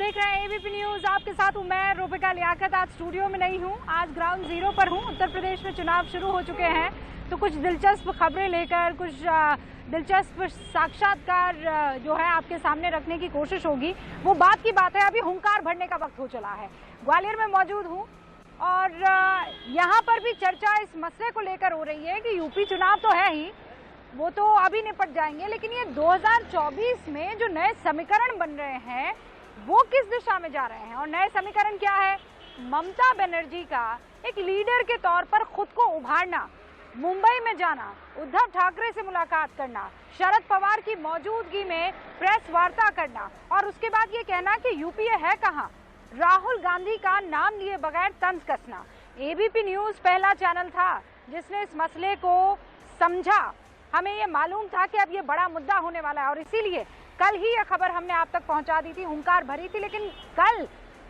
देख रहे हैं एबीपी न्यूज, आपके साथ हूं मैं रूबिका लियाकत। आज स्टूडियो में नहीं हूं, आज ग्राउंड जीरो पर हूं। उत्तर प्रदेश में चुनाव शुरू हो चुके हैं, तो कुछ दिलचस्प खबरें लेकर कुछ दिलचस्प साक्षात्कार जो है आपके सामने रखने की कोशिश होगी। वो बात की बात है, अभी हुंकार भरने का वक्त हो चला है। ग्वालियर में मौजूद हूँ और यहाँ पर भी चर्चा इस मसले को लेकर हो रही है कि यूपी चुनाव तो है ही, वो तो अभी निपट जाएंगे, लेकिन ये 2024 में जो नए समीकरण बन रहे हैं वो किस दिशा में जा रहे हैं। और नए समीकरण क्या है? ममता बनर्जी का एक लीडर के तौर पर खुद को उभारना, मुंबई में जाना, उद्धव ठाकरे से मुलाकात करना, शरद पवार की मौजूदगी में प्रेस वार्ता करना और उसके बाद ये कहना कि यूपीए है कहाँ, राहुल गांधी का नाम लिए बगैर तंज कसना। एबीपी न्यूज पहला चैनल था जिसने इस मसले को समझा। हमें ये मालूम था कि अब ये बड़ा मुद्दा होने वाला है और इसीलिए कल ही ये खबर हमने आप तक पहुंचा दी थी, हुंकार भरी थी। लेकिन कल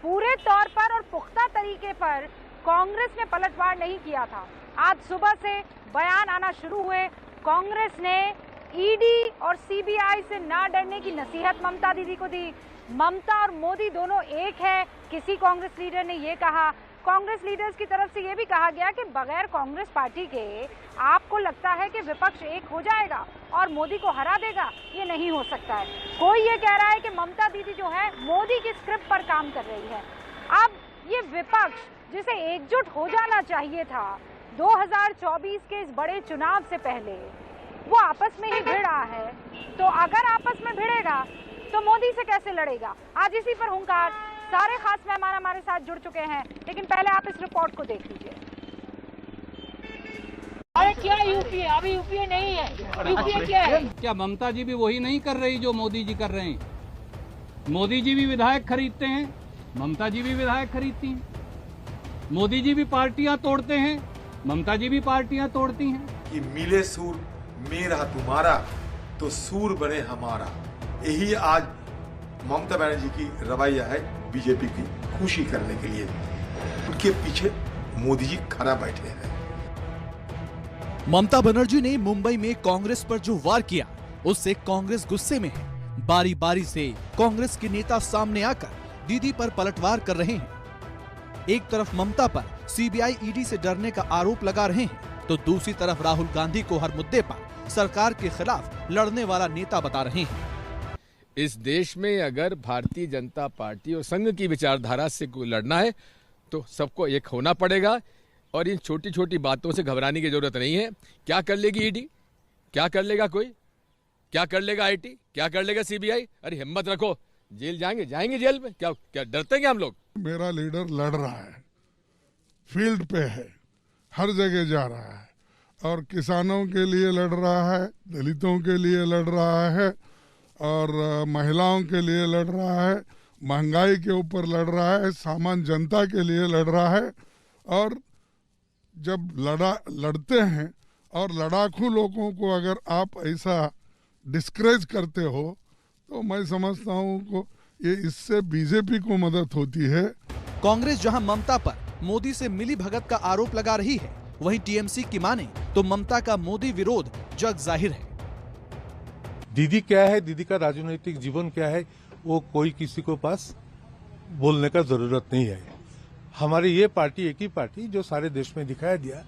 पूरे तौर पर और पुख्ता तरीके पर कांग्रेस ने पलटवार नहीं किया था। आज सुबह से बयान आना शुरू हुए। कांग्रेस ने ईडी और सीबीआई से ना डरने की नसीहत ममता दीदी को दी। ममता और मोदी दोनों एक है, किसी कांग्रेस लीडर ने ये कहा। कांग्रेस लीडर्स की तरफ से ये भी कहा गया कि बगैर कांग्रेस पार्टी के आपको लगता है कि विपक्ष एक हो जाएगा और मोदी को हरा देगा, ये नहीं हो सकता है। कोई ये कह रहा है कि ममता दीदी जो है मोदी की स्क्रिप्ट पर काम कर रही है। अब ये विपक्ष जिसे एकजुट हो जाना चाहिए था 2024 के इस बड़े चुनाव से पहले, वो आपस में ही भिड़ रहा है। तो अगर आपस में भिड़ेगा तो मोदी से कैसे लड़ेगा? आज इसी पर हुंकार। सारे खास मेहमान हमारे साथ जुड़ चुके हैं, लेकिन पहले आप इस रिपोर्ट को देख लीजिए। अरे क्या यूपीए? अभी यूपीए नहीं है। यूपीए क्या है? क्या ममता जी भी वही नहीं कर रही जो मोदी जी कर रहे हैं? मोदी जी भी विधायक खरीदते हैं, ममता जी भी विधायक खरीदती हैं। मोदी जी भी पार्टियां तोड़ते हैं, ममता जी भी पार्टियां तोड़ती हैं। कि मिले सूर मेरा तुम्हारा तो सूर बने हमारा, यही आज ममता बनर्जी की रवैया है। बीजेपी की खुशी करने के लिए उनके पीछे मोदी जी खड़ा बैठे हैं। ममता बनर्जी ने मुंबई में कांग्रेस पर जो वार किया, उससे कांग्रेस गुस्से में है। बारी बारी से कांग्रेस के नेता सामने आकर दीदी पर पलटवार कर रहे हैं। एक तरफ ममता पर सीबीआई ईडी से डरने का आरोप लगा रहे हैं, तो दूसरी तरफ राहुल गांधी को हर मुद्दे पर सरकार के खिलाफ लड़ने वाला नेता बता रहे हैं। इस देश में अगर भारतीय जनता पार्टी और संघ की विचारधारा से लड़ना है तो सबको एक होना पड़ेगा और इन छोटी छोटी बातों से घबराने की जरूरत नहीं है। क्या कर लेगी ईडी? क्या कर लेगा कोई? क्या कर लेगा आईटी? क्या कर लेगा सीबीआई? अरे हिम्मत रखो, जेल जाएंगे जेल में। क्या डरते हैं क्या हम लोग? मेरा लीडर लड़ रहा है, फील्ड पे है, हर जगह जा रहा है और किसानों के लिए लड़ रहा है, दलितों के लिए लड़ रहा है और महिलाओं के लिए लड़ रहा है, महंगाई के ऊपर लड़ रहा है, सामान्य जनता के लिए लड़ रहा है। और जब लड़ते हैं और लड़ाकू लोगों को अगर आप ऐसा डिस्करेज करते हो तो मैं समझता हूँ को ये इससे बीजेपी को मदद होती है। कांग्रेस जहां ममता पर मोदी से मिली भगत का आरोप लगा रही है, वहीं टीएमसी की माने तो ममता का मोदी विरोध जग जाहिर है। दीदी क्या है, दीदी का राजनीतिक जीवन क्या है, वो कोई किसी को पास बोलने का जरूरत नहीं है। हमारी ये पार्टी एक ही पार्टी जो सारे देश में दिखाया दिया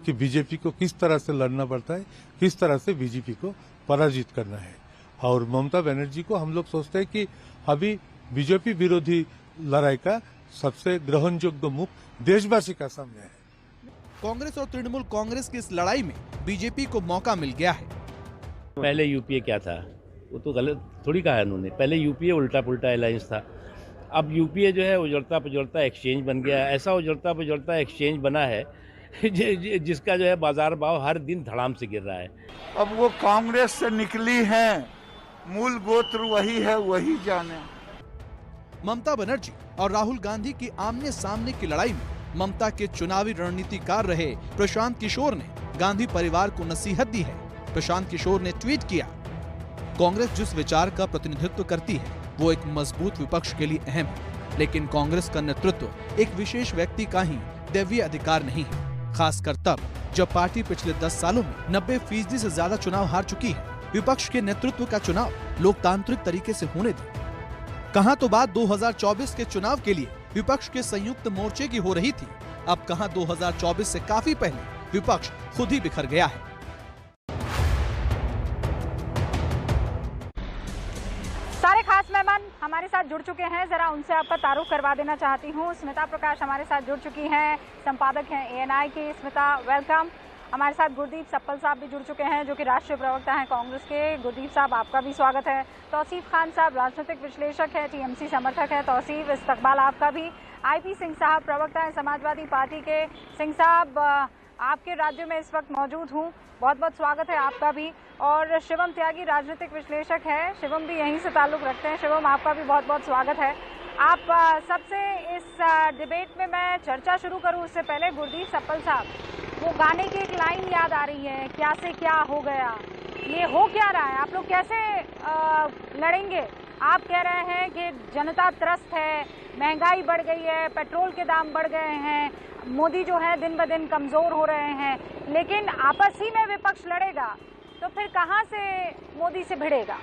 कि बीजेपी को किस तरह से लड़ना पड़ता है, किस तरह से बीजेपी को पराजित करना है। और ममता बनर्जी को हम लोग सोचते हैं कि अभी बीजेपी विरोधी लड़ाई का सबसे ग्रहणयोग्य मुख देशवासी का सामने है। कांग्रेस और तृणमूल कांग्रेस की इस लड़ाई में बीजेपी को मौका मिल गया है। पहले यूपीए क्या था, वो तो गलत थोड़ी कहा उन्होंने। पहले यूपीए उल्टा पुल्टा अलायंस था, अब यूपीए जो है उजड़ता पुजड़ता एक्सचेंज बन गया। ऐसा उजड़ता पुजड़ता एक्सचेंज बना है जिसका जो है बाजार भाव हर दिन धड़ाम से गिर रहा है। अब वो कांग्रेस से निकली हैं, मूल गोत्र वही है, वही जाने। ममता बनर्जी और राहुल गांधी की आमने सामने की लड़ाई में ममता के चुनावी रणनीतिकार रहे प्रशांत किशोर ने गांधी परिवार को नसीहत दी है। प्रशांत किशोर ने ट्वीट किया, कांग्रेस जिस विचार का प्रतिनिधित्व करती है वो एक मजबूत विपक्ष के लिए अहम है, लेकिन कांग्रेस का नेतृत्व एक विशेष व्यक्ति का ही दैवीय अधिकार नहीं है, खासकर तब जब पार्टी पिछले 10 सालों में 90% से ज्यादा चुनाव हार चुकी है। विपक्ष के नेतृत्व का चुनाव लोकतांत्रिक तरीके से होने दें। कहां तो बात 2024 के चुनाव के लिए विपक्ष के संयुक्त मोर्चे की हो रही थी, अब कहां 2024 से काफी पहले विपक्ष खुद ही बिखर गया है। सारे खास मेहमान हमारे साथ जुड़ चुके हैं, जरा उनसे आपका तारुफ करवा देना चाहती हूँ। स्मिता प्रकाश हमारे साथ जुड़ चुकी हैं, संपादक हैं ANI की। स्मिता, वेलकम। हमारे साथ गुरदीप सप्पल साहब भी जुड़ चुके हैं, जो कि राष्ट्रीय प्रवक्ता हैं कांग्रेस के। गुरदीप साहब, आपका भी स्वागत है। तौसीफ खान साहब राजनीतिक विश्लेषक है, TMC समर्थक है। तौसीफ, इस्तकबाल आपका भी। IP सिंह साहब प्रवक्ता हैं समाजवादी पार्टी के। सिंह साहब, आपके राज्य में इस वक्त मौजूद हूँ, बहुत बहुत स्वागत है आपका भी। और शिवम त्यागी राजनीतिक विश्लेषक है, शिवम भी यहीं से ताल्लुक़ रखते हैं। शिवम, आपका भी बहुत बहुत स्वागत है। आप सबसे इस डिबेट में मैं चर्चा शुरू करूं उससे पहले गुरदीप सप्पल साहब, वो गाने की एक लाइन याद आ रही है, क्या से क्या हो गया, ये हो क्या रहा है? आप लोग कैसे लड़ेंगे? आप कह रहे हैं कि जनता त्रस्त है, महंगाई बढ़ गई है, पेट्रोल के दाम बढ़ गए हैं, मोदी जो है दिन ब दिन कमज़ोर हो रहे हैं, लेकिन आपस ही में विपक्ष लड़ेगा तो फिर कहाँ से मोदी से भिड़ेगा?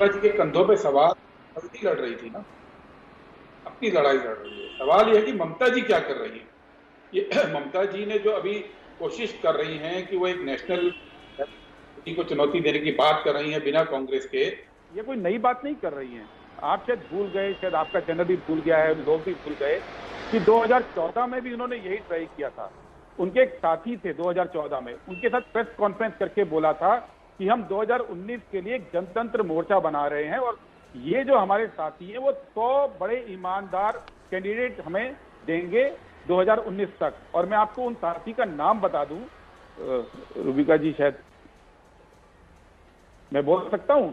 जी के कंधों पे सवाल ममता लड़ रही थी ना, अपनी लड़ाई लड़ रही है। सवाल यह है कि ममता जी क्या कर रही है। ये ममता जी ने जो अभी कोशिश कर रही हैं कि वो एक नेशनल को चुनौती देने की बात कर रही हैं बिना कांग्रेस के, ये कोई नई बात नहीं कर रही हैं। आप शायद भूल गए, शायद आपका चैनल भी भूल गया है, लोग भी भूल गए कि 2014 में भी उन्होंने यही ट्राई किया था। उनके एक साथी थे 2014 में, उनके साथ प्रेस कॉन्फ्रेंस करके बोला था कि हम 2019 के लिए एक जनतंत्र मोर्चा बना रहे हैं और ये जो हमारे साथी हैं वो 100 बड़े ईमानदार कैंडिडेट हमें देंगे 2019 तक। और मैं आपको उन साथी का नाम बता दूं, रूबिका जी, शायद मैं बोल सकता हूं?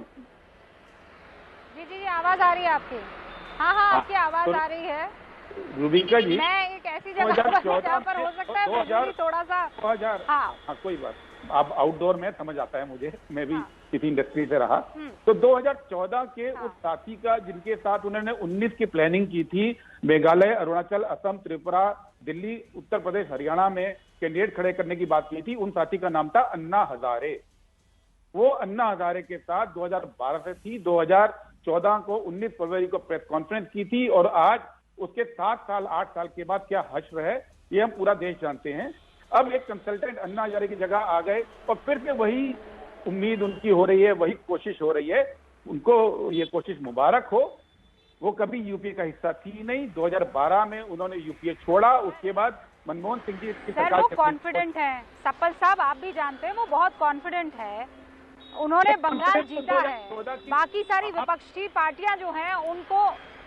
जी, आवाज आ रही है आपकी। हाँ, आपकी आवाज आ रही है रूबिका जी। मैं एक ऐसी जगह पर हो सकता है थोड़ा सा 2000। हाँ, कोई बात, आप आउटडोर में समझ आता है मुझे, मैं भी किसी इंडस्ट्री से रहा। तो 2014 के उस साथी का, जिनके साथ उन्होंने 19 की प्लानिंग की थी, मेघालय, अरुणाचल, असम, त्रिपुरा, दिल्ली, उत्तर प्रदेश, हरियाणा में कैंडिडेट खड़े करने की बात की थी, उन साथी का नाम था अन्ना हजारे। वो अन्ना हजारे के साथ 2012 से थी, 2014 को 19 फरवरी को प्रेस कॉन्फ्रेंस की थी और आज उसके 7 साल 8 साल के बाद क्या हश्र है ये हम पूरा देश जानते हैं। अब एक कंसल्टेंट अन्ना हजारे की जगह आ गए और फिर से वही उम्मीद उनकी हो रही है, वही कोशिश हो रही है। उनको ये कोशिश मुबारक हो। वो कभी यूपीए का हिस्सा थी नहीं। 2012 में उन्होंने यूपीए छोड़ा, उसके बाद मनमोहन सिंह जी की सरकार। वो कॉन्फिडेंट है सप्पल साहब, आप भी जानते हैं वो बहुत कॉन्फिडेंट है। उन्होंने बंगाल जीता है। बाकी सारी विपक्षी पार्टियां जो हैं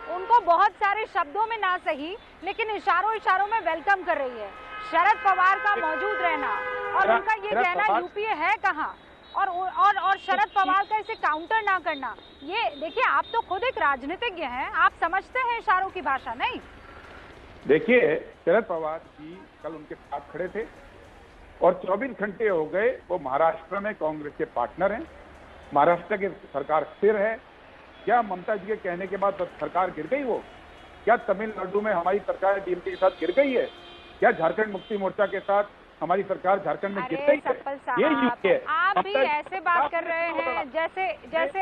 उनको बहुत सारे शब्दों में ना सही लेकिन इशारों में वेलकम कर रही है। शरद पवार का मौजूद रहना और उनका ये कहना यूपीए है कहाँ, और शरद पवार का इसे काउंटर ना करना, ये देखिए आप तो खुद एक राजनीतिज्ञ हैं, आप समझते हैं इशारों की भाषा। नहीं, देखिए शरद पवार जी कल उनके साथ खड़े थे और 24 घंटे हो गए वो महाराष्ट्र में कांग्रेस के पार्टनर हैं। महाराष्ट्र की सरकार स्थिर है। क्या ममता जी के कहने के बाद सरकार गिर गई? वो क्या तमिलनाडु में हमारी सरकार डीएमके के साथ गिर गई है? क्या झारखंड मुक्ति मोर्चा के साथ हमारी सरकार झारखंड में गिर गई है? ये यूपीए। आप भी ऐसे बात कर रहे हैं जैसे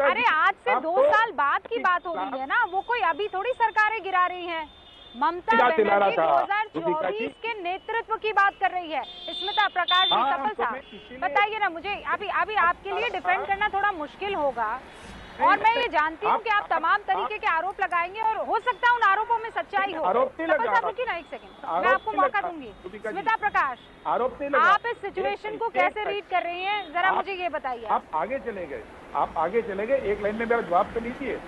अरे आज से 2 साल बाद की बात हो रही है ना, वो कोई अभी थोड़ी सरकारें गिरा रही हैं। ममता बनर्जी 2024 के नेतृत्व की बात कर रही है। स्मिता प्रकाश जी, सप्पल साहब बताइए ना मुझे, अभी आपके लिए डिफेंड करना थोड़ा मुश्किल होगा और मैं ये जानती हूँ कि आप तमाम तरीके के आरोप लगाएंगे और हो सकता है उन आरोपों में सच्चाई हो। सप्पल साहब रुकिए ना एक सेकंड, मैं आपको मौका दूंगी। स्मिता प्रकाश, आप इस सिचुएशन को कैसे रीड कर रही हैं, जरा मुझे ये बताइए। आप आगे चले गए, एक लाइन में मेरा जवाब तो लीजिए।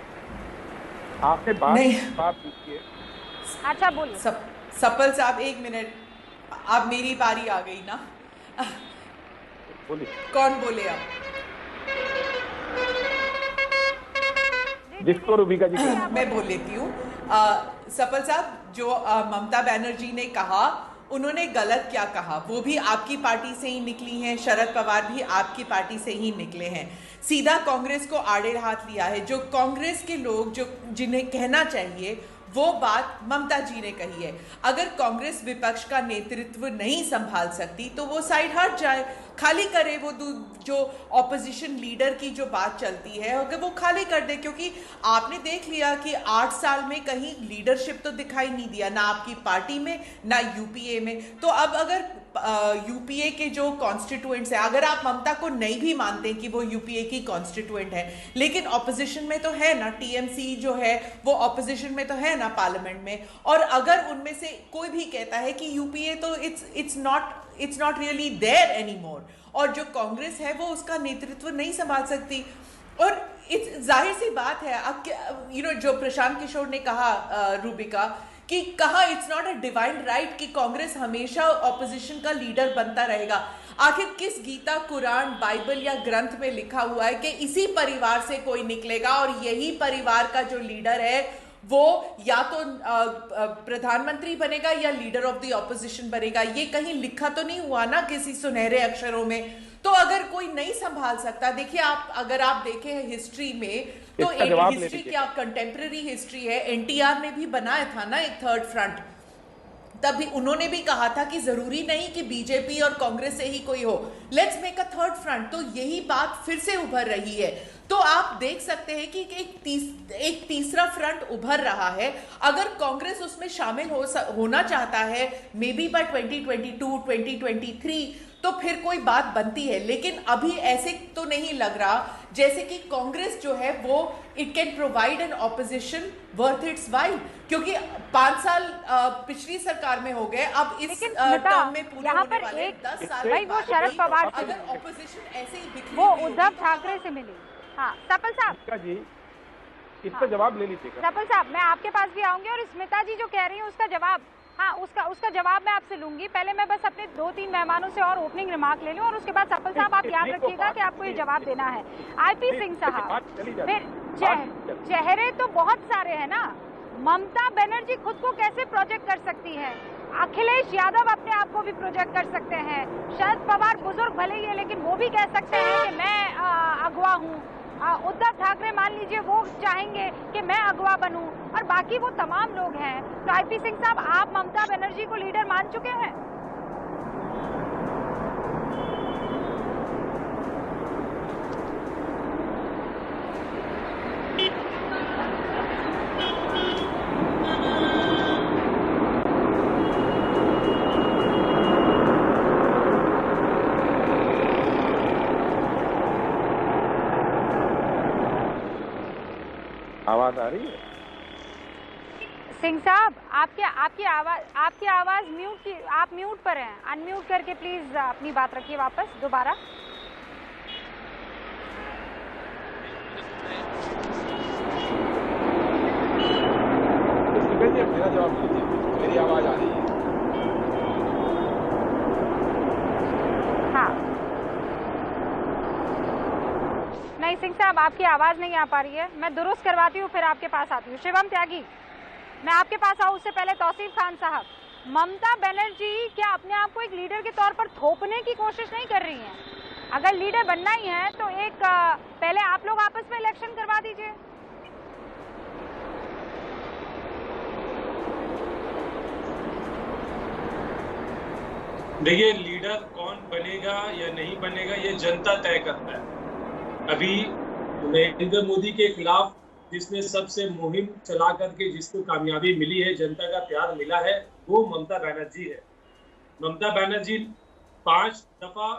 आपने बात कीजिए। अच्छा बोलिए। सप्पल साहब 1 मिनट, अब मेरी बारी आ गई ना। बोलिए। कौन बोले आप? जिसको रूबिका जी मैं बोल लेती हूँ। सप्पल साहब, जो ममता बनर्जी ने कहा, उन्होंने गलत क्या कहा? वो भी आपकी पार्टी से ही निकली हैं, शरद पवार भी आपकी पार्टी से ही निकले हैं। सीधा कांग्रेस को आड़े हाथ लिया है। जो कांग्रेस के लोग जो जिन्हें कहना चाहिए वो बात ममता जी ने कही है। अगर कांग्रेस विपक्ष का नेतृत्व नहीं संभाल सकती तो वो साइड हट जाए, खाली करे वो जो ऑपोजिशन लीडर की जो बात चलती है अगर वो खाली कर दे, क्योंकि आपने देख लिया कि 8 साल में कहीं लीडरशिप तो दिखाई नहीं दिया, ना आपकी पार्टी में ना यूपीए में। तो अब अगर यूपीए के जो कॉन्स्टिट्यूएंट्स हैं, अगर आप ममता को नहीं भी मानते कि वो यूपीए की कॉन्स्टिट्यूएंट है, लेकिन ऑपोजिशन में तो है ना, टीएमसी जो है वो ऑपोजिशन में तो है ना पार्लियामेंट में। और अगर उनमें से कोई भी कहता है कि यूपीए तो it's not really there anymore, और जो कांग्रेस है वो उसका नेतृत्व नहीं संभाल सकती। और जाहिर सी बात है, अब जो प्रशांत किशोर ने कहा रूबिका कि कहा it's not a divine right कि कांग्रेस हमेशा ऑपोजिशन का लीडर बनता रहेगा। आखिर किस गीता, कुरान, बाइबल या ग्रंथ में लिखा हुआ है कि इसी परिवार से कोई निकलेगा और यही परिवार का जो लीडर है वो या तो प्रधानमंत्री बनेगा या लीडर ऑफ द ऑपोजिशन बनेगा? ये कहीं लिखा तो नहीं हुआ ना किसी सुनहरे अक्षरों में। तो अगर कोई नहीं संभाल सकता, देखिए अगर आप देखें हिस्ट्री में तो एक हिस्ट्री क्या कंटेम्प्रेरी हिस्ट्री है, एनटीआर ने भी बनाया था ना एक थर्ड फ्रंट, तभी उन्होंने भी कहा था कि जरूरी नहीं कि बीजेपी और कांग्रेस से ही कोई हो, let's make a third front. तो यही बात फिर से उभर रही है। तो आप देख सकते हैं कि एक तीसरा फ्रंट उभर रहा है। अगर कांग्रेस उसमें शामिल होना चाहता है मे बी बाय 2022 2023 तो फिर कोई बात बनती है, लेकिन अभी ऐसे तो नहीं लग रहा जैसे कि कांग्रेस जो है वो it can provide an opposition worth it's while, क्योंकि 5 साल पिछली सरकार में हो गए, अब इस टर्म में पूरे होने वाले 10 साल भाई वो शरद पवार से, अगर ऑपोजिशन ऐसे ही बिखरी वो उद्धव ठाकरे से मिली। हाँ सपल साहब जी इस पर जवाब ले लीजिए। सपल साहब मैं आपके पास भी आऊंगी और स्मिता जी जो कह रही है उसका जवाब, हाँ उसका जवाब मैं आपसे लूंगी। पहले मैं बस अपने 2-3 मेहमानों से और ओपनिंग रिमार्क ले लूं और उसके बाद सपल साहब आप याद रखिएगा कि आपको ये जवाब देना है। आईपी सिंह साहब, फिर चेहरे तो बहुत सारे हैं ना, ममता बनर्जी खुद को कैसे प्रोजेक्ट कर सकती है? अखिलेश यादव अपने आप को भी प्रोजेक्ट कर सकते हैं, शरद पवार बुजुर्ग भले ही है लेकिन वो भी कह सकते हैं कि मैं अगवा हूँ, उद्धव ठाकरे मान लीजिए वो चाहेंगे कि मैं अगवा बनूं, और बाकी वो तमाम लोग हैं। तो आईपी सिंह साहब, आप ममता बनर्जी को लीडर मान चुके हैं? आवाज आ रही है? सिंह साहब आपकी आवाज म्यूट की, आप म्यूट पर हैं, अनम्यूट करके प्लीज अपनी बात रखिए वापस दोबारा। मेरा जवाब लीजिए, मेरी आवाज आ रही है? हाँ नहीं सिंह साहब आपकी आवाज नहीं आ पा रही है, मैं दुरुस्त करवाती हूँ फिर आपके पास आती हूँ। शिवम त्यागी, मैं आपके पास आऊँ उससे पहले तौसीफ खान साहब, ममता बनर्जी क्या अपने आप को एक लीडर के तौर पर थोपने की कोशिश नहीं कर रही हैं? अगर लीडर बनना ही है तो एक पहले आप लोग आपस में इलेक्शन करवा दीजिए। देखिए, लीडर कौन बनेगा या नहीं बनेगा ये जनता तय करता है। अभी नरेंद्र मोदी के खिलाफ जिसने सबसे मुहिम चला करके जिसको कामयाबी मिली है, जनता का प्यार मिला है, वो ममता बनर्जी है। ममता बनर्जी 5 दफा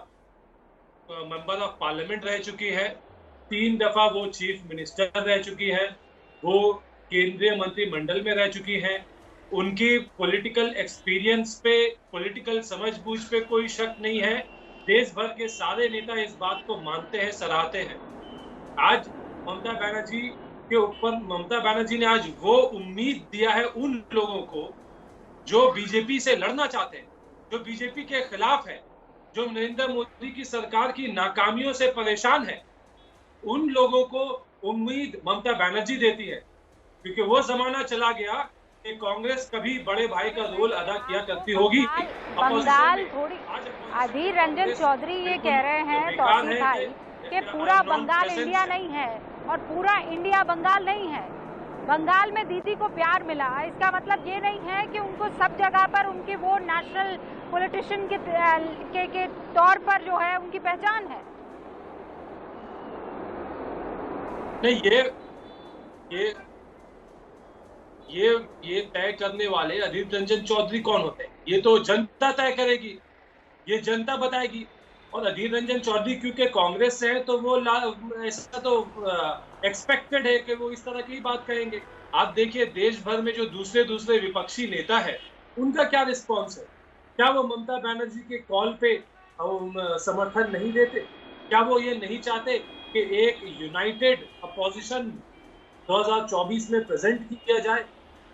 मेंबर ऑफ पार्लियामेंट रह चुकी है, 3 दफा वो चीफ मिनिस्टर रह चुकी है, वो केंद्रीय मंत्रिमंडल में रह चुकी हैं। उनकी पॉलिटिकल एक्सपीरियंस पे, पॉलिटिकल समझबूझ पे कोई शक नहीं है। देश भर के सारे नेता इस बात को मानते हैं, सराहते हैं। आज ममता बनर्जी के ऊपर, ममता बनर्जी ने आज वो उम्मीद दिया है उन लोगों को जो बीजेपी से लड़ना चाहते हैं, जो बीजेपी के खिलाफ है, जो नरेंद्र मोदी की सरकार की नाकामियों से परेशान है। उन लोगों को उम्मीद ममता बनर्जी देती है, क्योंकि वो जमाना चला गया कि कांग्रेस कभी बड़े भाई का रोल अदा किया करती होगी। बंगाल थोड़ी, अधीर रंजन चौधरी ये कह रहे हैं तौसीफ भाई कि पूरा बंगाल इंडिया नहीं है और पूरा इंडिया बंगाल नहीं है। बंगाल में दीदी को प्यार मिला, इसका मतलब ये नहीं है कि उनको सब जगह पर उनके वो नेशनल पॉलिटिशियन के तौर पर जो है उनकी पहचान है। नहीं, ये तय करने वाले अधीर रंजन चौधरी कौन होते हैं? ये तो जनता तय करेगी, ये जनता बताएगी। और अधीर रंजन चौधरी क्योंकि कांग्रेस से है तो वो ऐसा तो एक्सपेक्टेड है कि वो इस तरह की बात कहेंगे। आप देखिए देश भर में जो दूसरे विपक्षी नेता है उनका क्या रिस्पॉन्स है। क्या वो ममता बनर्जी के कॉल पे समर्थन नहीं देते? क्या वो ये नहीं चाहते कि एक यूनाइटेड अपोजिशन 2024 में प्रेजेंट किया जाए,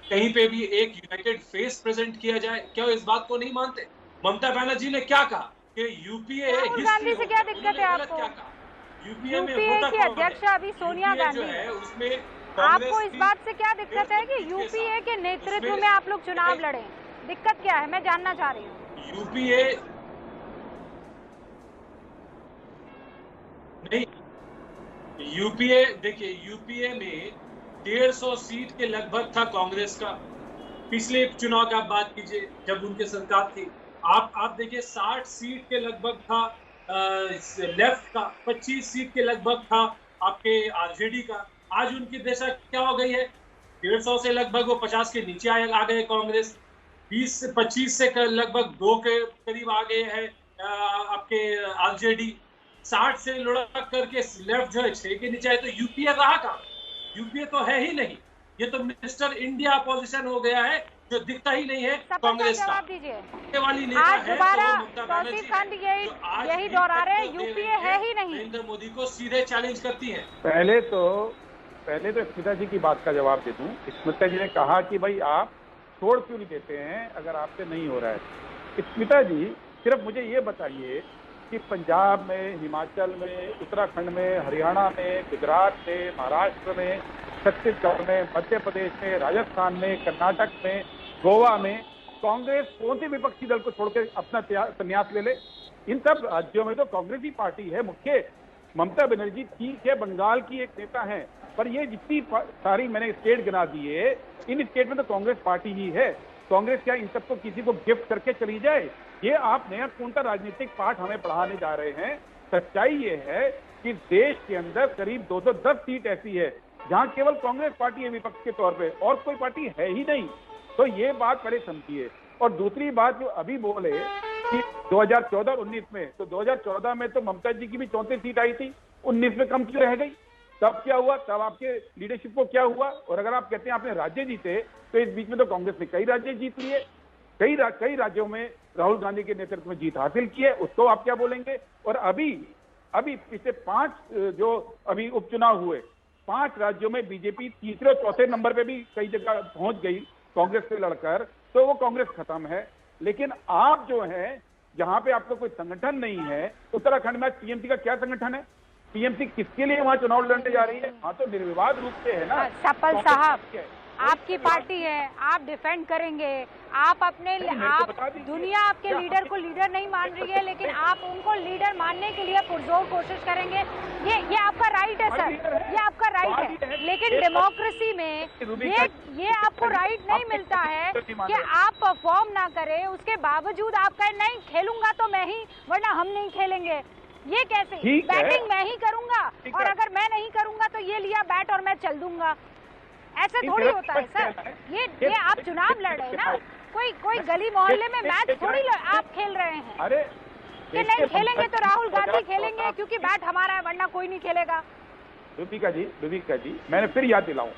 कहीं पे भी एक यूनाइटेड फेस प्रेजेंट किया जाए? क्या वो इस बात को नहीं मानते? ममता बनर्जी ने क्या कहा कि यूपीए गांधी से क्या दिक्कत है आपको? यूपीए की अध्यक्ष अभी सोनिया गांधी है, उसमें आपको इस बात से क्या दिक्कत है कि यूपीए के नेतृत्व में आप लोग चुनाव लड़े? दिक्कत क्या है, मैं जानना चाह रही हूँ। यूपीए नहीं, यूपीए देखिए, यूपीए में 150 सीट के लगभग था कांग्रेस का। पिछले चुनाव का आप बात कीजिए जब उनकी सरकार थी, आप देखिए 60 सीट के लगभग था लेफ्ट का, 25 सीट के लगभग था आपके आरजेडी का। आज उनकी दशा क्या हो गई है? 150 से लगभग वो 50 के नीचे आ गए कांग्रेस, 20 से 25 से लगभग 2 के करीब आ गए हैं आपके आरजेडी, 60 से लुढ़क करके लेफ्ट जो है 6 के नीचे है। तो यूपीए रहा कहाँ? यूपीए तो है ही नहीं, ये तो मिस्टर इंडिया अपोजिशन हो गया है जो दिखता ही नहीं है कांग्रेस का। जवाब दीजिए। वाली नेता आज है दोबारा तो ममता बनर्जी खान यही दोहरा रहे हैं, यूपीए है ही नहीं। नरेंद्र मोदी को सीधे चैलेंज करती है। पहले तो स्मिता जी की बात का जवाब दे दूं। स्मिता जी ने कहा कि भाई आप छोड़ क्यों नहीं देते हैं अगर आपसे नहीं हो रहा है। स्मिता जी सिर्फ मुझे ये बताइए कि पंजाब में, हिमाचल में, उत्तराखंड में, हरियाणा में, गुजरात में, महाराष्ट्र में, छत्तीसगढ़ में, मध्य प्रदेश में, राजस्थान में, कर्नाटक में, गोवा में कांग्रेस कौन सी विपक्षी दल को छोड़कर अपना संन्यास ले ले? इन सब राज्यों में तो कांग्रेस ही पार्टी है मुख्य। ममता बनर्जी ठीक है बंगाल की एक नेता है, पर ये जितनी सारी मैंने स्टेट गिना दिए, इन स्टेट में तो कांग्रेस पार्टी ही है। कांग्रेस क्या इन सबको किसी को गिफ्ट करके चली जाए? ये आप नया कौन सा राजनीतिक पाठ हमें पढ़ाने जा रहे हैं? सच्चाई ये है कि देश के अंदर करीब 210 सीट ऐसी है जहां केवल कांग्रेस पार्टी है विपक्ष के तौर पे, और कोई पार्टी है ही नहीं। तो ये बात पहले समझिए। और दूसरी बात जो अभी बोले कि 2014 और 19 में, तो 2014 में तो ममता जी की भी 34 सीट आई थी, 19 में कम क्यों रह गई? तब क्या हुआ? तब आपके लीडरशिप को क्या हुआ? और अगर आप कहते हैं आपने राज्य जीते, तो इस बीच में तो कांग्रेस ने कई राज्य जीत लिए, कई राज्यों में राहुल गांधी के नेतृत्व में जीत हासिल की है, उसको आप क्या बोलेंगे? और अभी पिछले 5 जो अभी उपचुनाव हुए, 5 राज्यों में बीजेपी तीसरे और चौथे नंबर पे भी कई जगह पहुंच गई कांग्रेस से लड़कर, तो वो कांग्रेस खत्म है। लेकिन आप जो है जहां पे आपका कोई संगठन नहीं है, उत्तराखंड में टीएमसी का क्या संगठन है? टीएमसी किसके लिए वहां चुनाव लड़ने जा रही है? हाँ, तो निर्विवाद रूप से है ना। सपल साहब, आपकी पार्टी है, आप डिफेंड करेंगे, आप दुनिया आपके लीडर को लीडर नहीं मान रही है, लेकिन आप उनको लीडर मानने के लिए पुरजोर कोशिश करेंगे। ये आपका राइट है सर, ये आपका राइट है। लेकिन डेमोक्रेसी में ये आपको राइट नहीं मिलता है कि आप परफॉर्म ना करें, उसके बावजूद आप कहें नहीं खेलूंगा तो मैं ही, वरना हम नहीं खेलेंगे। ये कैसे? बैटिंग मैं ही करूंगा, और अगर मैं नहीं करूंगा तो ये लिया बैट और मैं चल दूंगा। ऐसे थोड़ी होता है सर। ये आप चुनाव लड़ रहे हैं ना, कोई गली मोहल्ले में मैच थोड़ी आप खेल रहे हैं। अरे कि नहीं खेलेंगे तो राहुल गांधी खेलेंगे क्योंकि बैट हमारा है, वरना कोई नहीं खेलेगा। रुबिका जी, मैंने फिर याद दिलाऊं,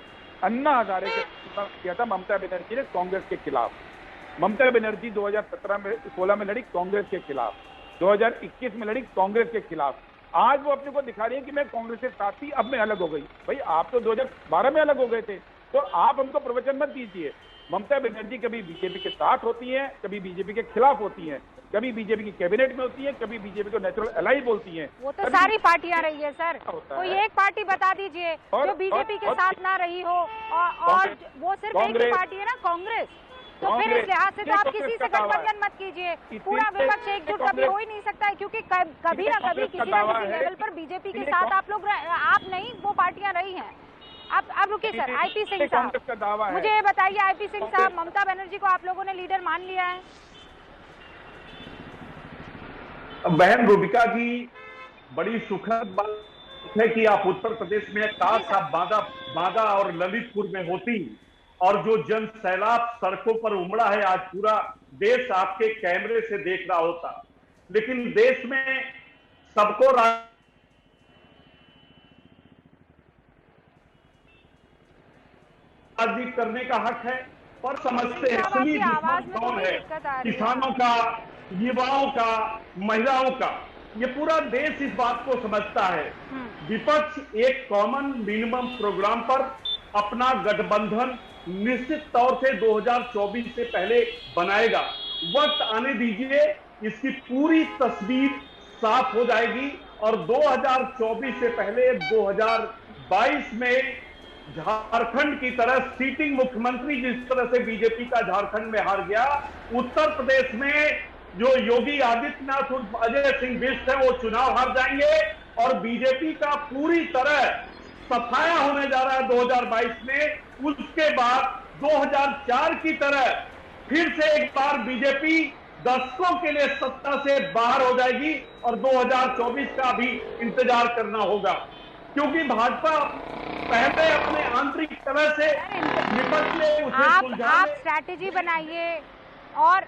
अन्ना हजारे किया था ममता बनर्जी ने कांग्रेस के खिलाफ। ममता बनर्जी 2016 में लड़ी कांग्रेस के खिलाफ, 2021 में लड़ी कांग्रेस के खिलाफ। आज वो अपने को दिखा रही है कि मैं कांग्रेस से साथ थी, अब मैं अलग हो गई। भाई आप तो 2012 में अलग हो गए थे, तो आप हमको प्रवचन मत दीजिए। ममता बनर्जी कभी बीजेपी के साथ होती हैं, कभी बीजेपी के खिलाफ होती हैं, कभी बीजेपी की कैबिनेट में होती है, कभी बीजेपी को नेचुरल एलाई बोलती हैं। वो तो सारी पार्टियां रही है सर, कोई एक पार्टी बता दीजिए जो बीजेपी के साथ ना रही हो, और वो सिर्फ एक ही पार्टी है ना, कांग्रेस। तो फिर इस लिहाज से तो आप किसी से गठबंधन मत कीजिए। पूरा विपक्ष एकजुट कभी हो ही नहीं सकता है, क्योंकि कभी ना कभी किसी ना किसी लेवल पर बीजेपी के साथ आप नहीं, वो पार्टियां रही हैं। अब रुकिए सर, आईपी सिंह साहब, कांग्रेस का दावा है। मुझे ये बताइए आईपी सिंह साहब, ममता बनर्जी को आप लोगों ने लीडर मान लिया है? बहन रूबिका जी, बड़ी सुखद बात है कि आप उत्तर प्रदेश में, काश आप बागा और ललितपुर में होती, और जो जन सैलाब सड़कों पर उमड़ा है, आज पूरा देश आपके कैमरे से देख रहा होता। लेकिन देश में सबको राजनीति करने का हक है, पर समझते हैं असली दुश्मन कौन है, किसानों का, युवाओं का, महिलाओं का। ये पूरा देश इस बात को समझता है। विपक्ष एक कॉमन मिनिमम प्रोग्राम पर अपना गठबंधन निश्चित तौर से 2024 से पहले बनाएगा। वक्त आने दीजिए, इसकी पूरी तस्वीर साफ हो जाएगी और 2024 से पहले 2022 में झारखंड की तरह सीटिंग मुख्यमंत्री जिस तरह से बीजेपी का झारखंड में हार गया, उत्तर प्रदेश में जो योगी आदित्यनाथ उर्फ अजय सिंह बिष्ट है वो चुनाव हार जाएंगे और बीजेपी का पूरी तरह सफाया होने जा रहा है 2022 में। उसके बाद 2004 की तरह फिर से एक बार बीजेपी दशकों के लिए सत्ता से बाहर हो जाएगी और 2024 का भी इंतजार करना होगा, क्योंकि भाजपा पहले अपने आंतरिक तरह से विपक्ष में उसे आप स्ट्रैटेजी बनाइए और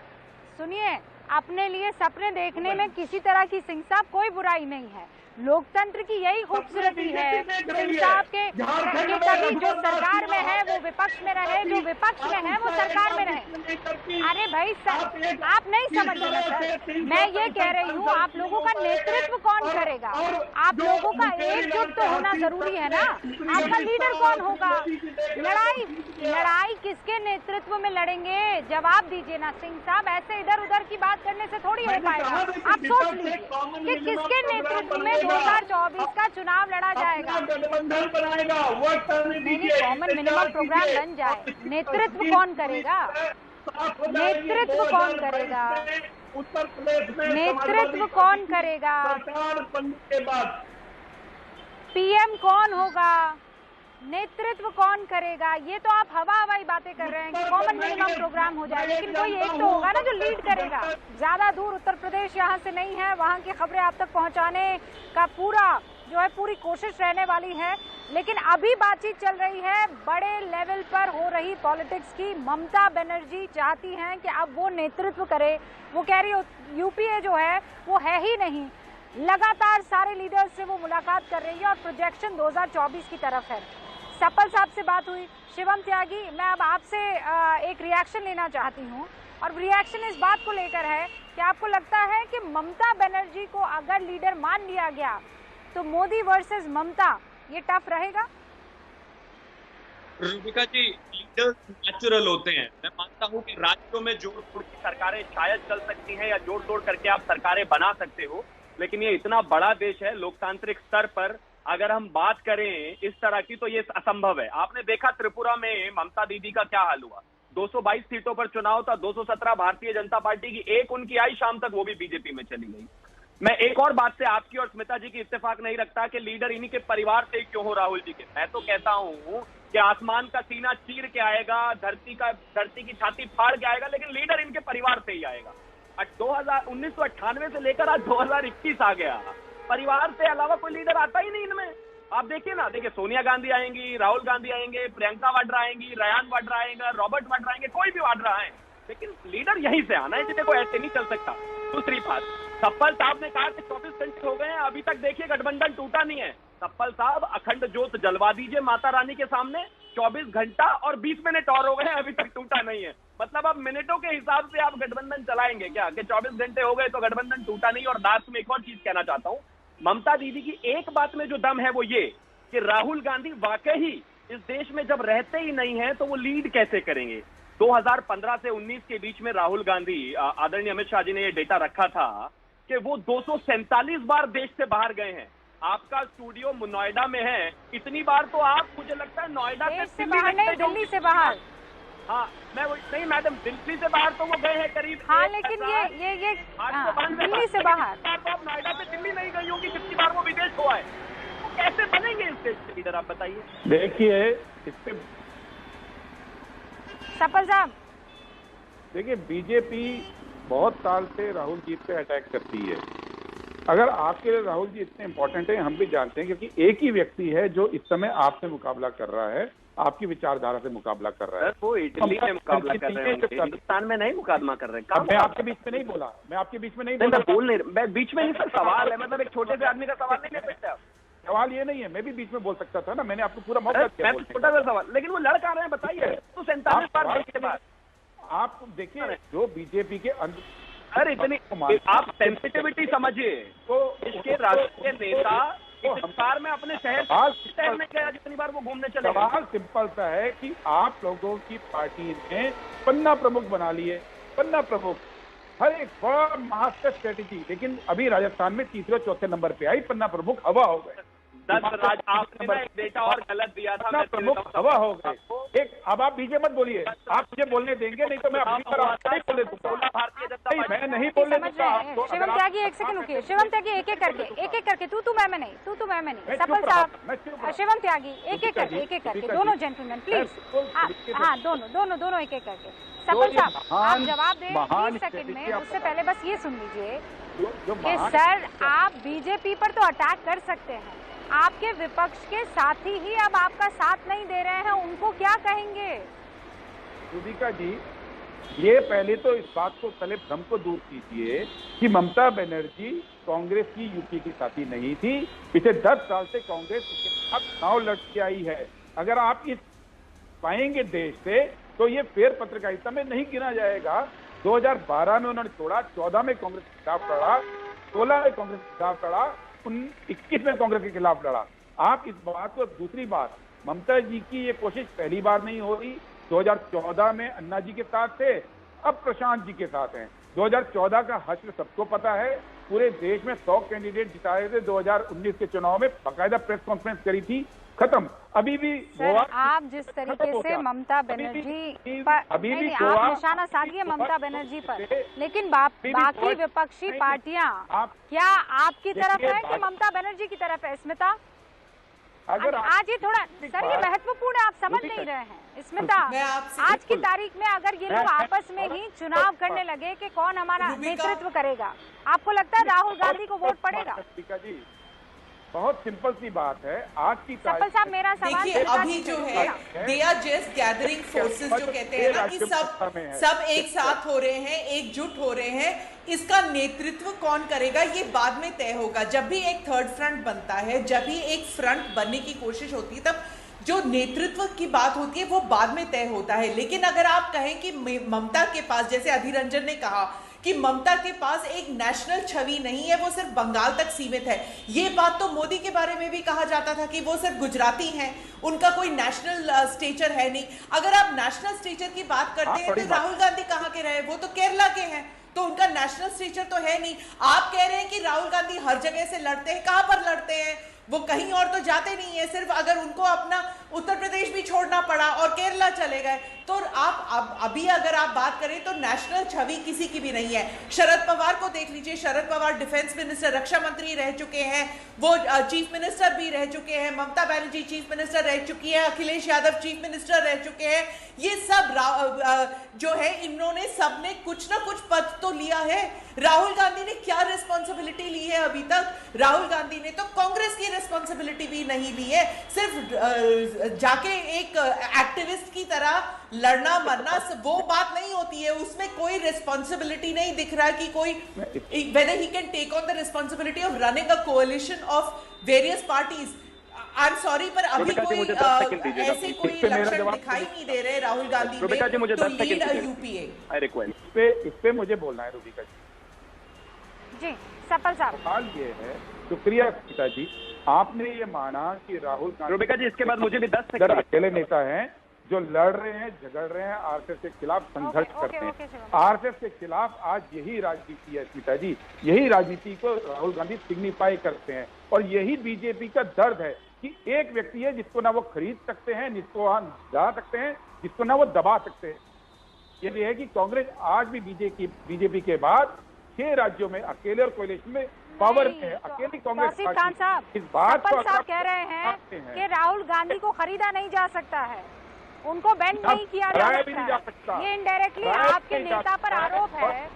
सुनिए, अपने लिए सपने देखने में किसी तरह की सिंह साहब कोई बुराई नहीं है। लोकतंत्र की यही खूबसूरती है सिंह साहब के कभी जो सरकार में है वो विपक्ष में रहे, जो विपक्ष में है वो सरकार में रहे। अरे भाई सर, आप नहीं समझ रहे सर, मैं ये कह रही हूँ आप लोगों का नेतृत्व कौन करेगा? आप लोगों का एकजुट तो होना जरूरी है ना। आपका लीडर कौन होगा? लड़ाई किसके नेतृत्व में लड़ेंगे? जवाब दीजिए ना सिंह साहब, ऐसे इधर उधर की बात करने से थोड़ी हो पाएगा। आप सोच लीजिए कि किसके नेतृत्व में 2024 का चुनाव लड़ा जाएगा। कॉमन मिनिमम प्रोग्राम बन जाए, नेतृत्व कौन करेगा? नेतृत्व कौन करेगा? उत्तर प्रदेश में नेतृत्व कौन करेगा? सरकार बनने के बाद पीएम कौन होगा? नेतृत्व कौन करेगा? ये तो आप हवाई बातें कर रहे हैं कि कॉमन मिनिमम प्रोग्राम हो जाए, लेकिन कोई एक तो होगा ना जो लीड करेगा। ज्यादा दूर उत्तर प्रदेश यहाँ से नहीं है, वहाँ की खबरें आप तक पहुँचाने का पूरी कोशिश रहने वाली है। लेकिन अभी बातचीत चल रही है बड़े लेवल पर हो रही पॉलिटिक्स की। ममता बनर्जी चाहती हैं कि अब वो नेतृत्व करे। वो कह रही है यूपीए जो है वो है ही नहीं, लगातार सारे लीडर्स से वो मुलाकात कर रही है और प्रोजेक्शन 2024 की तरफ है। सपल साहब से बात हुई, शिवम त्यागी, मैं अब आपसे एक रिएक्शन लेना चाहती हूँ और रिएक्शन इस बात को लेकर है कि आपको लगता है कि ममता बनर्जी को अगर लीडर मान लिया गया तो मोदी वर्सेस ममता ये टफ रहेगा? रूबिका जी, लीडर नेचुरल होते हैं। मैं मानता हूं कि राज्यों में जोड़ तोड़ की सरकारें शायद चल सकती हैं या जोड़ तोड़ करके आप सरकारें बना सकते हो, लेकिन ये इतना बड़ा देश है, लोकतांत्रिक स्तर पर अगर हम बात करें इस तरह की तो ये असंभव है। आपने देखा त्रिपुरा में ममता दीदी का क्या हाल हुआ। 222 सीटों पर चुनाव था, 217 भारतीय जनता पार्टी की, एक उनकी आई शाम तक, वो भी बीजेपी में चली गई। मैं एक और बात से आपकी और स्मिता जी की इत्तेफाक नहीं रखता कि लीडर इन्हीं के परिवार से क्यों हो राहुल जी के। मैं तो कहता हूं कि आसमान का सीना चीर के आएगा, धरती की छाती फाड़ के आएगा, लेकिन लीडर इनके परिवार से ही आएगा। 1998 से लेकर आज 2021 आ गया, परिवार से अलावा कोई लीडर आता ही नहीं इनमें। आप देखिए ना, देखिए सोनिया गांधी आएंगी, राहुल गांधी आएंगे, प्रियंका वाड्रा आएंगी, रयान वाड्रा आएंगे, रॉबर्ट वाड्रा आएंगे, कोई भी वाड्रा आए, लेकिन लीडर यहीं से आना है, जिन्हें कोई ऐसे नहीं चल सकता। दूसरी बात, सप्पल साहब ने कहा कि 24 घंटे हो गए हैं, अभी तक देखिए गठबंधन टूटा नहीं है। सप्पल साहब अखंड ज्योत जलवा दीजिए माता रानी के सामने, 24 घंटा और 20 मिनट और हो गए हैं, अभी तक टूटा नहीं है। मतलब अब मिनटों के हिसाब से आप गठबंधन चलाएंगे क्या कि 24 घंटे हो गए तो गठबंधन टूटा नहीं। और लास्ट में एक और चीज कहना चाहता हूं, ममता दीदी की एक बात में जो दम है वो ये कि राहुल गांधी वाकई ही इस देश में जब रहते ही नहीं है तो वो लीड कैसे करेंगे। 2015 से 19 के बीच में राहुल गांधी, आदरणीय अमित शाह जी ने ये डेटा रखा था कि वो 247 बार देश से बाहर गए हैं। आपका स्टूडियो नोएडा में है, इतनी बार तो आप, मुझे लगता है नोएडा से बाहर नहीं, दिल्ली से बाहर। हाँ, मैं नहीं मैडम, दिल्ली से बाहर तो वो गए हैं करीब। हाँ, लेकिन ये दिल्ली से बाहर तो आप नोएडा से दिल्ली नहीं गई होगी जितनी बार वो विदेश हुआ है। तो कैसे बनेंगे इस देश के लीडर, आप बताइए। देखिए इस पे सफल साहब, देखिए बीजेपी बहुत साल से राहुल जी पे अटैक करती है। अगर आपके लिए राहुल जी इतने इंपॉर्टेंट है हम भी जानते हैं, क्योंकि एक ही व्यक्ति है जो इस समय आपसे मुकाबला कर रहा है, आपकी विचारधारा से मुकाबला कर रहा है। वो इटली में मुकाबला कर रहे हैं, हिंदुस्तान में नहीं मुकाबला कर रहे हैं। मैं आपके बीच में नहीं बोला, मैं आपके बीच में नहीं मैं बोला। बोल नहीं, मैं बीच में नहीं सर, सवाल है, मतलब एक छोटे से आदमी का सवाल नहीं ले सकते आप। सवाल ये नहीं है, मैं भी बीच में बोल सकता था ना, मैंने आपको पूरा मौका दिया। मैं छोटा सा सवाल, लेकिन वो लड़ कहाँ रहे हैं बताइए। तो 47 बार देश के बाद आप देखिए जो बीजेपी के अरे इतनी आप सेंसिटिविटी समझिए। तो इसके राष्ट्रीय नेता हिंदुस्तान में अपने शहर में गया जितनी बार वो घूमने चले। सवाल सिंपल सा है कि आप लोगों की पार्टी ने पन्ना प्रमुख बना लिए, पन्ना प्रमुख हर एक बड़ा मास्टर स्ट्रेटेजी, लेकिन अभी राजस्थान में तीसरे चौथे नंबर पे आई, पन्ना प्रमुख हवा हो गए। 10 राज आपने ना एक डेटा और गलत दिया था, पन्ना प्रमुख हवा हो गए। एक अब आप बीजे मत बोलिए, आप मुझे बोलने देंगे नहीं तो मैं अपनी तरह नहीं बोले दूंगा। भारतीय जनता पार्टी मैं नहीं बोलने दूंगा। शिवम त्यागी एक सेकंड रुकिए, शिवम त्यागी एक एक करके तू मैं नहीं, तू मैं नहीं। सफल साहब, शिवम त्यागी एक एक करके दोनों जेंटलमैन प्लीज। हाँ दोनों एक एक करके। सफल साहब आप जवाब दें 20 सेकंड में, उससे पहले बस ये सुन लीजिए कि सर आप बीजेपी पर तो अटैक कर सकते हैं, आपके विपक्ष के साथी ही अब आपका साथ नहीं दे रहे हैं, उनको क्या कहेंगे? रुबिका जी, ये पहले तो इस बात को पहले भ्रम को दूर कीजिए कि ममता बनर्जी कांग्रेस की यूपी की साथी नहीं थी। पिछले 10 साल से कांग्रेस अब चुनाव लड़ती आई है। अगर आप इस पाएंगे देश से तो ये फेर पत्रकारिता में नहीं गिना जाएगा। 2012 में उन्होंने तोड़ा, 14 में कांग्रेस के खिलाफ लड़ा, 16 में कांग्रेस के खिलाफ लड़ा, 21 में कांग्रेस के खिलाफ लड़ा। आप इस बात को, दूसरी बात, ममता जी की ये कोशिश पहली बार नहीं हो रही। 2014 में अन्ना जी के साथ थे, अब प्रशांत जी के साथ हैं। 2014 का हश्र सबको पता है, पूरे देश में 100 कैंडिडेट जिताए थे। 2019 के चुनाव में बाकायदा प्रेस कॉन्फ्रेंस करी थी, खत्म। अभी भी सर आप जिस तरीके से ममता बनर्जी पर आप निशाना साधिए ममता बनर्जी पर, लेकिन बाकी विपक्षी पार्टियां क्या आपकी तरफ है कि ममता बनर्जी की तरफ है? स्मिता, आज ये थोड़ा सर ये महत्वपूर्ण है, आप समझ नहीं रहे हैं। स्मिता, आज की तारीख में अगर ये लोग आपस में ही चुनाव करने लगे कि कौन हमारा नेतृत्व करेगा, आपको लगता है राहुल गांधी को वोट पड़ेगा? बहुत सिंपल सी बात है। आज की सफल साहब मेरा सवाल, देखिए अभी जो है they are just gathering forces, जो कहते हैं ना कि सब एक साथ हो रहे हैं, एकजुट हो रहे हैं। इसका नेतृत्व कौन करेगा ये बाद में तय होगा। जब भी एक थर्ड फ्रंट बनता है, जब भी एक फ्रंट बनने की कोशिश होती है, तब जो नेतृत्व की बात होती है वो बाद में तय होता है। लेकिन अगर आप कहें कि ममता के पास, जैसे अधिर रंजन ने कहा कि ममता के पास एक नेशनल छवि नहीं है, वो सिर्फ बंगाल तक सीमित है, ये बात तो मोदी के बारे में भी कहा जाता था कि वो सिर्फ गुजराती हैं, उनका कोई नेशनल स्टेचर है नहीं। अगर आप नेशनल स्टेचर की बात करते हैं तो राहुल गांधी कहाँ के रहे? वो तो केरला के हैं, तो उनका नेशनल स्टेचर तो है नहीं। आप कह रहे हैं कि राहुल गांधी हर जगह से लड़ते हैं, कहां पर लड़ते हैं? वो कहीं और तो जाते नहीं है। सिर्फ अगर उनको अपना उत्तर प्रदेश भी छोड़ना पड़ा और केरला चले गए, तो आप अभी अगर आप बात करें तो नेशनल छवि किसी की भी नहीं है। शरद पवार को देख लीजिए, शरद पवार डिफेंस मिनिस्टर, रक्षा मंत्री रह चुके हैं, वो चीफ मिनिस्टर भी रह चुके हैं। ममता बनर्जी चीफ मिनिस्टर रह चुकी है, अखिलेश यादव चीफ मिनिस्टर रह चुके हैं। ये सब जो है, इन्होंने सबने कुछ ना कुछ पद तो लिया है। राहुल गांधी ने क्या रिस्पॉन्सिबिलिटी ली है अभी तक? राहुल गांधी ने तो कांग्रेस की रिस्पॉन्सिबिलिटी भी नहीं ली है। सिर्फ जाके एक एक्टिविस्ट की तरह लड़ना मरना वो बात नहीं होती है, उसमें कोई रिस्पॉन्सिबिलिटी नहीं दिख रहा कि कोई whether he can take on the responsibility of running a coalition of various parties. I'm sorry, पर अभी कोई ऐसे कोई लक्षण दिखाई नहीं दे रहे राहुल गांधी में तो लीड यूपीए। इस पे मुझे बोलना है रुबिका जी। सफल साहब, सवाल ये है, शुक्रिया सीता जी, आपने ये माना कि राहुल गांधी, रुबिका जी इसके बाद मुझे भी 10 सेकंड, अकेले नेता हैं जो लड़ रहे हैं, झगड़ रहे हैं, आरएसएस के खिलाफ संघर्ष करते हैं। आरएसएस के खिलाफ आज यही राजनीति है सीता जी, यही राजनीति को राहुल गांधी सिग्निफाई करते हैं। और यही बीजेपी का दर्द है कि एक व्यक्ति है जिसको ना वो खरीद सकते हैं, जिसको वहां जा सकते हैं, जिसको ना वो दबा सकते हैं। ये है कि कांग्रेस आज भी बीजेपी के बाद 6 राज्यों में अकेले और कोalition में पावर में है, अकेली कांग्रेस तौसीफ खान साहब, इस बात को साहब कह रहे हैं कि राहुल गांधी को खरीदा नहीं जा सकता है, उनको बैंड नहीं किया जा सकता। ये इनडायरेक्टली आपके नेता पर आरोप है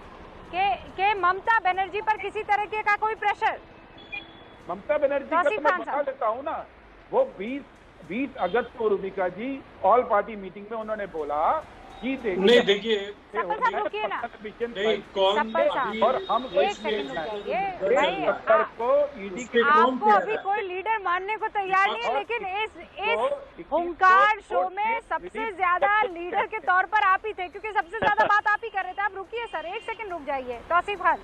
कि ममता बनर्जी पर किसी तरह का कोई प्रेशर। ममता बनर्जी का तो मैं बता देता हूँ ना, वो 20 अगस्त को रूबिका जी ऑल पार्टी मीटिंग में उन्होंने बोला कि नहीं देखिए और हम आपको अभी कोई लीडर मानने को तैयार नहीं है, लेकिन इस हुंकार शो में सबसे ज्यादा लीडर के तौर पर आप ही थे, क्योंकि सबसे ज्यादा बात आप ही कर रहे थे। आप रुकिए सर, 1 सेकंड रुक जाइए। तौसीफ खान,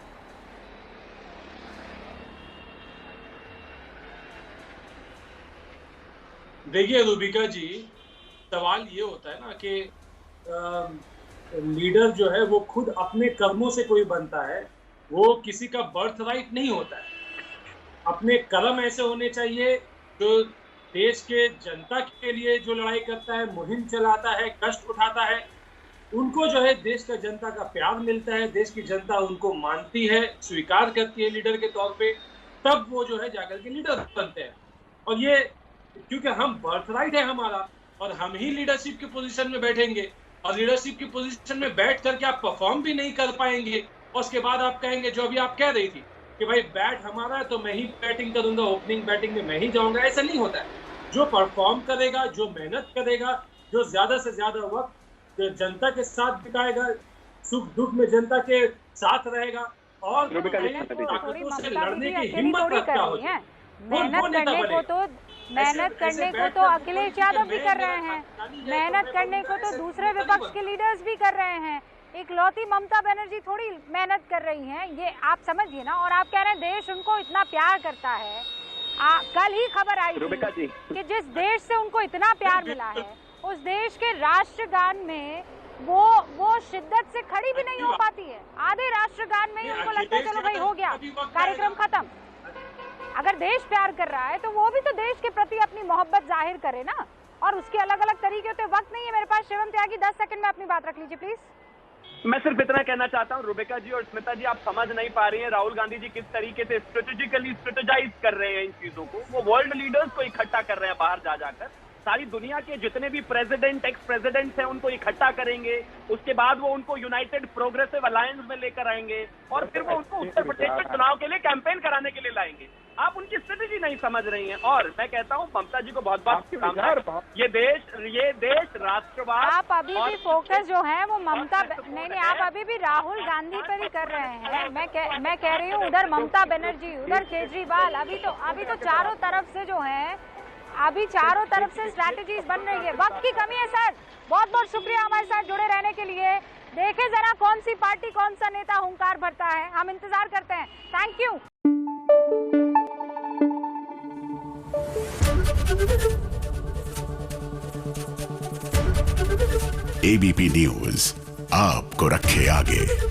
देखिए रूबिका जी, सवाल ये होता है ना कि लीडर जो है वो खुद अपने कर्मों से कोई बनता है, वो किसी का बर्थ राइट नहीं होता है। अपने कर्म ऐसे होने चाहिए जो देश के जनता के लिए जो लड़ाई करता है, मुहिम चलाता है, कष्ट उठाता है, उनको जो है देश का जनता का प्यार मिलता है, देश की जनता उनको मानती है, स्वीकार करती है लीडर के तौर पे, तब वो जो है जाकर के लीडर बनते हैं। और ये क्योंकि हम बर्थ राइट है हमारा, और हम ही लीडरशिप की पोजीशन में बैठेंगे, और लीडरशिप की पोजीशन में बैठ करके आप परफॉर्म भी नहीं कर पाएंगे, और उसके बाद आप कहेंगे जो अभी आप कह रही थी कि भाई बैट हमारा है तो मैं ही बैटिंग करूंगा, ओपनिंग बैटिंग में मैं ही जाऊंगा, ऐसा नहीं होता है। जो परफॉर्म करेगा, जो मेहनत करेगा, जो ज्यादा से ज्यादा वक्त जनता के साथ बिताएगा, सुख दुख में जनता के साथ रहेगा, और ताकतों से लड़ने की हिम्मत रखता हो। मेहनत करने को तो अखिलेश यादव भी कर रहे हैं, मेहनत करने को तो दूसरे विपक्ष के लीडर्स भी कर रहे हैं। इकलौती ममता बनर्जी थोड़ी मेहनत कर रही हैं, ये आप समझिए ना। और आप कह रहे हैं देश उनको इतना प्यार करता है। कल ही खबर आई थी कि जिस देश से उनको इतना प्यार मिला है, उस देश के राष्ट्रगान में वो शिद्दत से खड़ी भी नहीं हो पाती है। आधे राष्ट्रगान में ही उनको लगता है चलो भाई हो गया, कार्यक्रम खत्म। अगर देश प्यार कर रहा है तो वो भी तो देश के प्रति अपनी मोहब्बत जाहिर करे ना, और उसके अलग अलग तरीके होते। वक्त नहीं है मेरे पास। शिवम त्यागी, 10 सेकंड में अपनी बात रख लीजिए प्लीज। मैं सिर्फ इतना कहना चाहता हूँ रूबिका जी और स्मिता जी, आप समझ नहीं पा रही हैं राहुल गांधी जी किस तरीके से स्ट्रेटेजिकली स्ट्रेटेजाइज कर रहे हैं इन चीजों को। वो वर्ल्ड लीडर्स को इकट्ठा कर रहे हैं बाहर जाकर, सारी दुनिया के जितने भी प्रेसिडेंट, एक्स प्रेसिडेंट्स हैं उनको इकट्ठा करेंगे, उसके बाद वो उनको यूनाइटेड प्रोग्रेसिव अलायंस में लेकर आएंगे, और फिर वो उनको उत्तर प्रदेश में चुनाव के लिए कैंपेन कराने के लिए लाएंगे। आप उनकी स्ट्रेटेजी नहीं समझ रही हैं। और मैं कहता हूँ ममता जी को बहुत बहुत ये देश राष्ट्रवाद। आप अभी भी फोकस जो है वो ममता नहीं, आप अभी भी राहुल गांधी पर ही कर रहे हैं। मैं कह रही हूँ उधर ममता बनर्जी, उधर केजरीवाल, अभी तो चारों तरफ से जो है, अभी चारों तरफ से स्ट्रैटेजीज बन रही है। वक्त की कमी है सर। बहुत बहुत शुक्रिया हमारे साथ जुड़े रहने के लिए। देखे जरा कौन सी पार्टी, कौन सा नेता हुंकार भरता है, हम इंतजार करते हैं। Thank you. एबीपी न्यूज आपको रखे आगे।